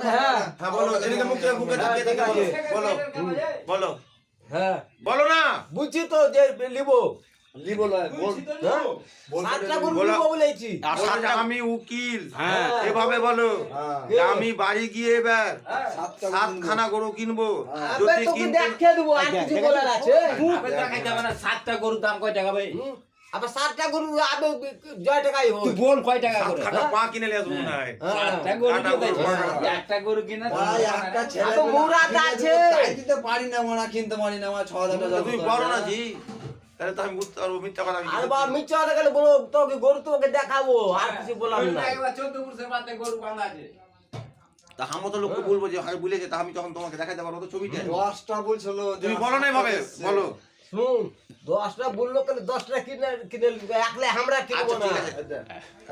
হ্যাঁ হ্যাঁ বলো, এদিকে মুখে মুখে তাকিয়ে থেকে বলো, বলো বলো, হ্যাঁ বলো না। বুঝছি তো যে লিবো লিবো লয় বল হ্যাঁ বল সাতটা গরু বলো। লিবো বলেছি বলছে আমি উকিল, হ্যাঁ। এভাবে বলো হ্যাঁ যে আমি বাড়ি গিয়ে এবার সাতটা সাতখানা গরু কিনবো, হ্যাঁ। আবে যদি তোকে কিনতে দেখে দেবো আর কিছু বলার আছে আবে দেখাই যাবে না, 7টা গরুর দাম কয় টাকা ভাই? আবার সাতটা গরু আবে জয় টাকাই হোক তুই বল কয় টাকা করে? সাতখানা পা কিনে নিয়ে আসবো না। 7টা গরু আটা কিনতে গরু, চাইছিস? একটা গরু কিনা ভাই একটা ছেলে আবে মুরাদ আছে। চাইতে পারি না মানা কিনতে পারি না আমার 6000 টাকা তুমি বলো না জি, তাহলে তো আমি বুঝতে পারবো মিথ্যা কথা আমি আর বা মিথ্যা কথা গেলে বলো তোকে গরু তোকে দেখাবো আর কিছু বলার না 14 পুরুষের বাদে গরু বাঁধা আছে। তা আমি তো লোককে বলবো যে হয় বলেছে, তা আমি তখন তোমাকে দেখাতে পারবো তো ছবিটা। 10টা বলছিল যে তুমি বলো না এভাবে, বলো। শুন 10টা বললো কেন 10টা কিনে কিনে একলে আমরা কিনবো আচ্ছা, না ঠিক আছে।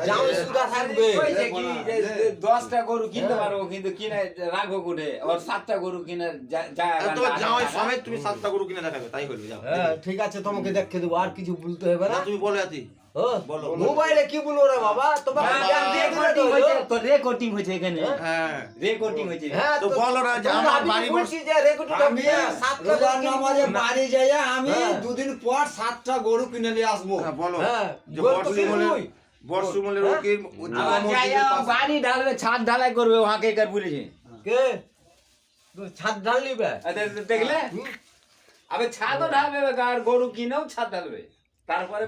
যাও সুদা থাকবে কইছে কি যে 10টা গরু কিনতে পারবো কিন্তু কিনে রাখো কোটে, আর 7টা গরু কিনে যায় আর তোমার জামাই সমেত তুমি সাতটা গরু কিনে দেখাবে, তাই করবে যাও। হ্যাঁ ঠিক আছে তোমাকে দেখে দেবো আর কিছু বলতে হবে না না তুমি বলো আতি, ও বলো। মোবাইলে কি বলবো রে বাবা তোমাকে জ্ঞান দিয়ে দিলে তো হলো। তো রেকর্ডিং হয়েছে এখানে, হ্যাঁ রেকর্ডিং হয়েছে। হ্যাঁ তো বলো না যে তোমরা আমার আমি বাড়ি বলছি যে রেকর্ডিংটা আমি সাতটা রোজার গরু নামাজে কিনবো। বাড়ি যাই আমি হ্যাঁ। দুদিন পর 7টা গরু কিনে নিয়ে আসবো হ্যাঁ বলো হ্যাঁ, যে গরু তো বর্ষমূলের কিনবই। বর্ষমূলের হ্যাঁ। উকিল আবার যাইয়া বাড়ি ঢালবে, ছাদ ঢালাই করবে, ওহাকে কার বলেছে। কে তুই ছাদ ঢাল নিবে দেখলে আবে ছাদও ঢালবে আর গরু কিনেও ছাদ ঢালবে, তারপরে